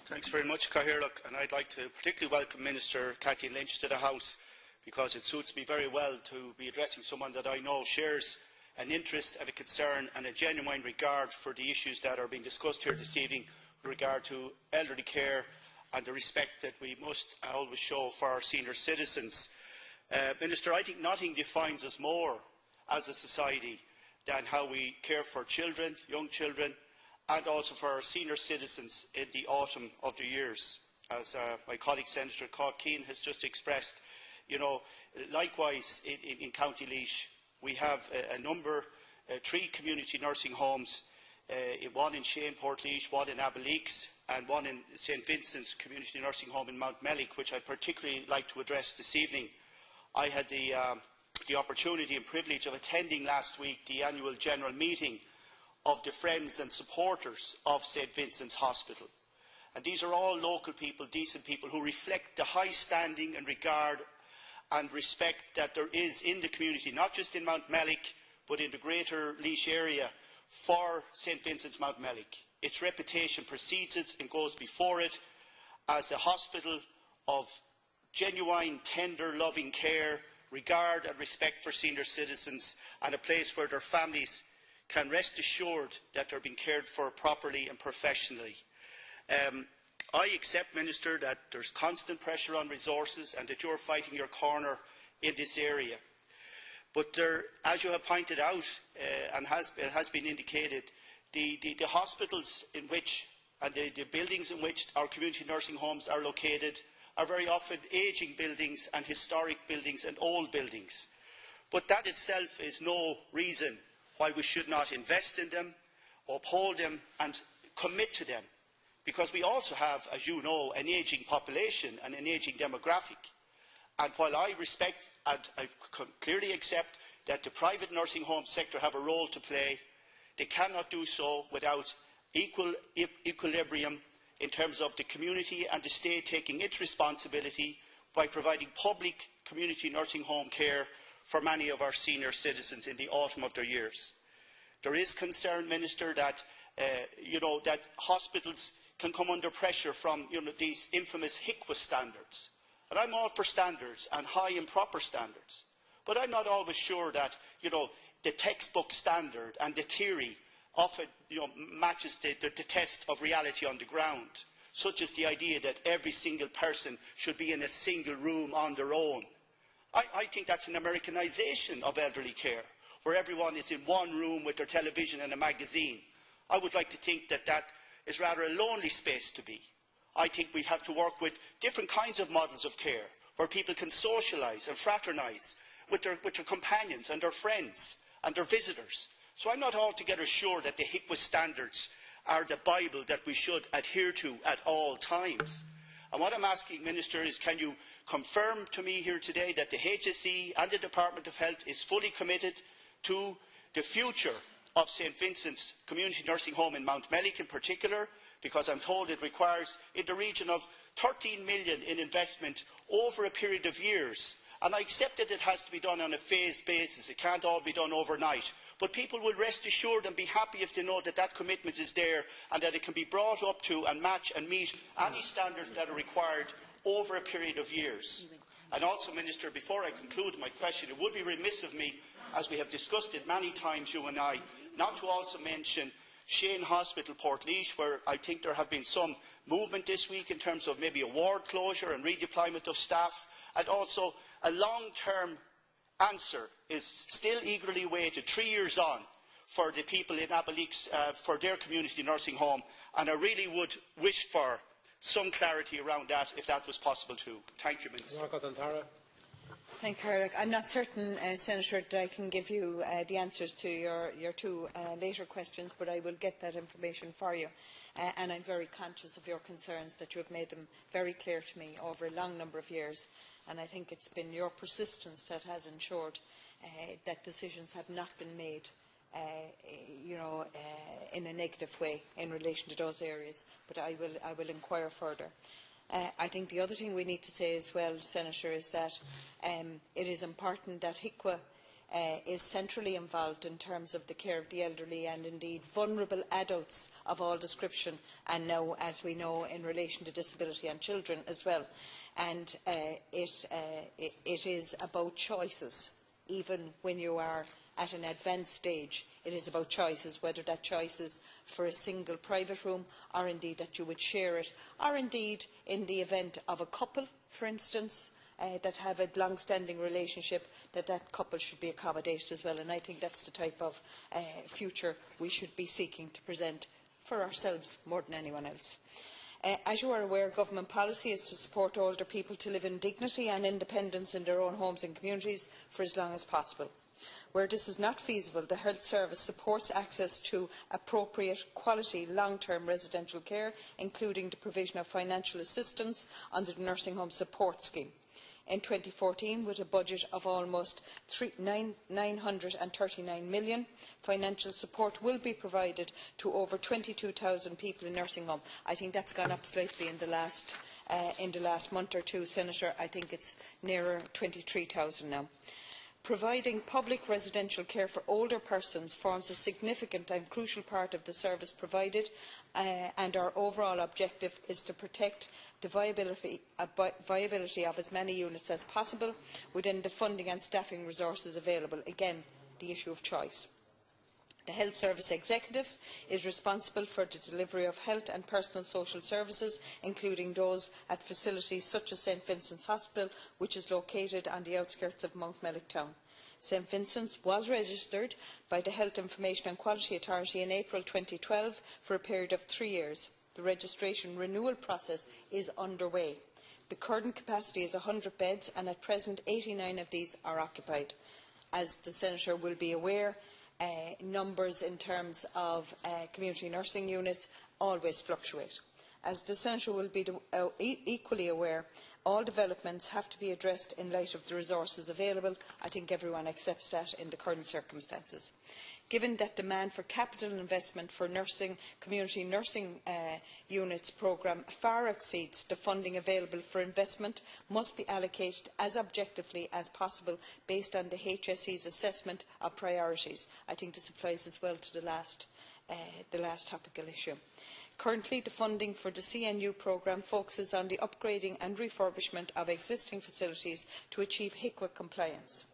Thanks very much, Cathaoirleach, and I'd like to particularly welcome Minister Kathleen Lynch to the House, because it suits me very well to be addressing someone that I know shares an interest and a concern and a genuine regard for the issues that are being discussed here this evening with regard to elderly care and the respect that we must always show for our senior citizens. Minister, I think nothing defines us more as a society than how we care for children, young children, and also for our senior citizens in the autumn of their years. As my colleague Senator Keane has just expressed, likewise in County Laois we have a number, 3 community nursing homes, one in Shane, Portlaoise, one in Abbeyleix, and one in St Vincent's Community Nursing Home in Mountmellick, which I'd particularly like to address this evening. I had the opportunity and privilege of attending last week the annual general meeting of the friends and supporters of St Vincent's Hospital. And these are all local people, decent people, who reflect the high standing and regard and respect that there is in the community, not just in Mountmellick, but in the greater Laois area, for St Vincent's Mountmellick. Its reputation precedes it and goes before it as a hospital of genuine, tender, loving care, regard and respect for senior citizens, and a place where their families can rest assured that they are being cared for properly and professionally. I accept, Minister, that there is constant pressure on resources and that you are fighting your corner in this area. But there, as you have pointed out and it has been indicated, the hospitals in which and the buildings in which our community nursing homes are located are very often ageing buildings and historic buildings and old buildings. But that itself is no reason why we should not invest in them, uphold them and commit to them. Because we also have, as you know, an ageing population and an ageing demographic. And while I respect and I clearly accept that the private nursing home sector have a role to play, they cannot do so without equilibrium in terms of the community and the state taking its responsibility by providing public community nursing home care for many of our senior citizens in the autumn of their years. There is concern, Minister, that that hospitals can come under pressure from these infamous HICWA standards. And I'm all for standards and high and proper standards. But I'm not always sure that the textbook standard and the theory often matches the test of reality on the ground, such as the idea that every single person should be in a single room on their own. I think that's an Americanization of elderly care, where everyone is in one room with their television and a magazine. I would like to think that that is rather a lonely space to be. I think we have to work with different kinds of models of care, where people can socialise and fraternise with their companions and their friends and their visitors. So I'm not altogether sure that the HICWA standards are the Bible that we should adhere to at all times. And what I'm asking, Minister, is can you confirm to me here today that the HSE and the Department of Health is fully committed to the future of St Vincent's Community Nursing Home in Mountmellick in particular, because I'm told it requires in the region of 13 million in investment over a period of years. And I accept that it has to be done on a phased basis. It can't all be done overnight. But people will rest assured and be happy if they know that that commitment is there and that it can be brought up to and match and meet any standards that are required over a period of years. And also, Minister, before I conclude my question, it would be remiss of me, as we have discussed it many times, you and I, not to also mention Shane Hospital, Portlaoise, where I think there have been some movement this week in terms of maybe a ward closure and redeployment of staff, and also a long-term answer is still eagerly awaited 3 years on for the people in Abbeyleix for their community nursing home, and I really would wish for some clarity around that if that was possible too. Thank you, Minister. Thank you, Eric. I'm not certain, Senator, that I can give you the answers to your 2 later questions, but I will get that information for you. And I'm very conscious of your concerns, that you have made them very clear to me over a long number of years. And I think it's been your persistence that has ensured that decisions have not been made in a negative way in relation to those areas. But I will inquire further. I think the other thing we need to say as well, Senator, is that it is important that HICWA is centrally involved in terms of the care of the elderly and indeed vulnerable adults of all description, and now, as we know, in relation to disability and children as well. And it is about choices, even when you are at an advanced stage. It is about choices, whether that choice is for a single private room, or indeed that you would share it, or indeed in the event of a couple, for instance, that have a long-standing relationship, that couple should be accommodated as well. And I think that's the type of future we should be seeking to present for ourselves more than anyone else. As you are aware, government policy is to support older people to live in dignity and independence in their own homes and communities for as long as possible. Where this is not feasible, the Health Service supports access to appropriate quality long-term residential care, including the provision of financial assistance under the Nursing Home Support Scheme. In 2014, with a budget of almost €939 million, financial support will be provided to over 22,000 people in nursing home. I think that's gone up slightly in the last month or two, Senator. I think it's nearer 23,000 now. Providing public residential care for older persons forms a significant and crucial part of the service provided, and our overall objective is to protect the viability of as many units as possible within the funding and staffing resources available. Again, the issue of choice. The Health Service Executive is responsible for the delivery of health and personal social services, including those at facilities such as St Vincent's Hospital, which is located on the outskirts of Mountmellick town. St Vincent's was registered by the Health Information and Quality Authority in April 2012 for a period of 3 years. The registration renewal process is underway. The current capacity is 100 beds, and at present 89 of these are occupied. As the Senator will be aware, numbers in terms of community nursing units always fluctuate. As the Senator will be equally aware, all developments have to be addressed in light of the resources available. I think everyone accepts that in the current circumstances. Given that demand for capital investment for community nursing units programme far exceeds the funding available for investment, must be allocated as objectively as possible based on the HSE's assessment of priorities. I think this applies as well to the last topical issue. Currently, the funding for the CNU programme focuses on the upgrading and refurbishment of existing facilities to achieve HICWA compliance.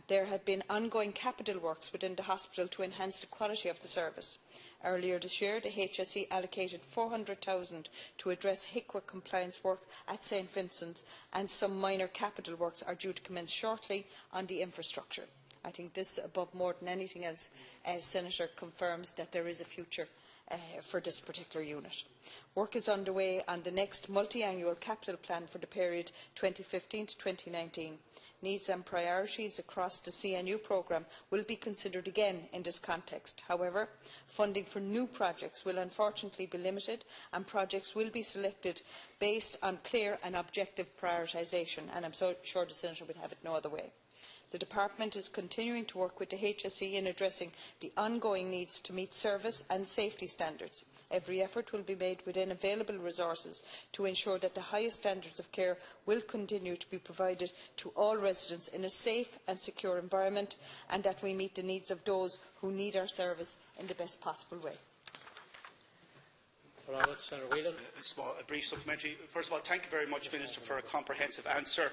There have been ongoing capital works within the hospital to enhance the quality of the service. Earlier this year, the HSE allocated €400,000 to address HICWA compliance work at St Vincent's, and some minor capital works are due to commence shortly on the infrastructure. I think this, above more than anything else, Senator, confirms that there is a future for this particular unit. Work is underway on the next multi-annual capital plan for the period 2015 to 2019. Needs and priorities across the CNU programme will be considered again in this context. However, funding for new projects will unfortunately be limited, and projects will be selected based on clear and objective prioritisation, and I am so sure the Senator would have it no other way. The Department is continuing to work with the HSE in addressing the ongoing needs to meet service and safety standards. Every effort will be made within available resources to ensure that the highest standards of care will continue to be provided to all residents in a safe and secure environment, and that we meet the needs of those who need our service in the best possible way. Senator Whelan. A brief supplementary. First of all, thank you very much, Minister, for a comprehensive answer.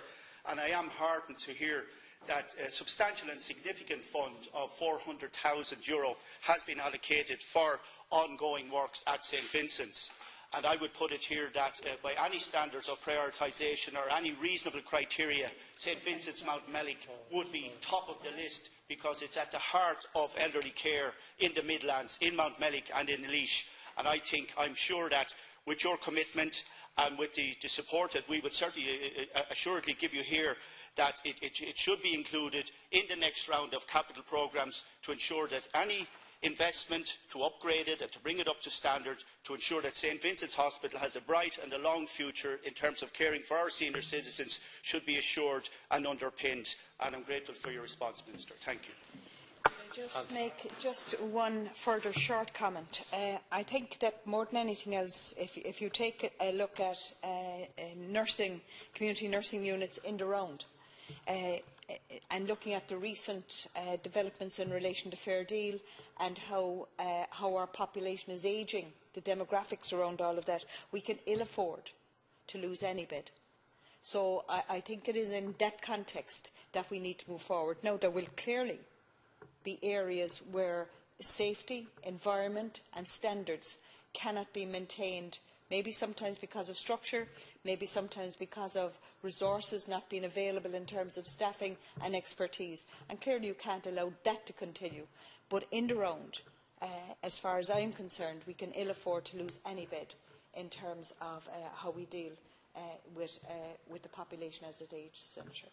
And I am heartened to hear that a substantial and significant fund of €400,000 has been allocated for ongoing works at St Vincent's. And I would put it here that by any standards of prioritisation or any reasonable criteria, St Vincent's Mountmellick would be top of the list, because it's at the heart of elderly care in the Midlands, in Mountmellick and in Laois. And I'm sure that with your commitment and with the support that we would certainly assuredly give you here, that it should be included in the next round of capital programmes to ensure that any investment to upgrade it and to bring it up to standard, to ensure that St Vincent's Hospital has a bright and a long future in terms of caring for our senior citizens, should be assured and underpinned. And I am grateful for your response, Minister. Thank you. Just make just one further short comment. I think that more than anything else, if you take a look at community nursing units in the round, and looking at the recent developments in relation to Fair Deal and how our population is ageing, the demographics around all of that, we can ill afford to lose any bid. So I think it is in that context that we need to move forward. Now, there will clearly be areas where safety, environment and standards cannot be maintained, maybe sometimes because of structure, maybe sometimes because of resources not being available in terms of staffing and expertise. And clearly you can't allow that to continue. But in the round, as far as I'm concerned, we can ill afford to lose any bid in terms of how we deal with the population as it ages, Senator.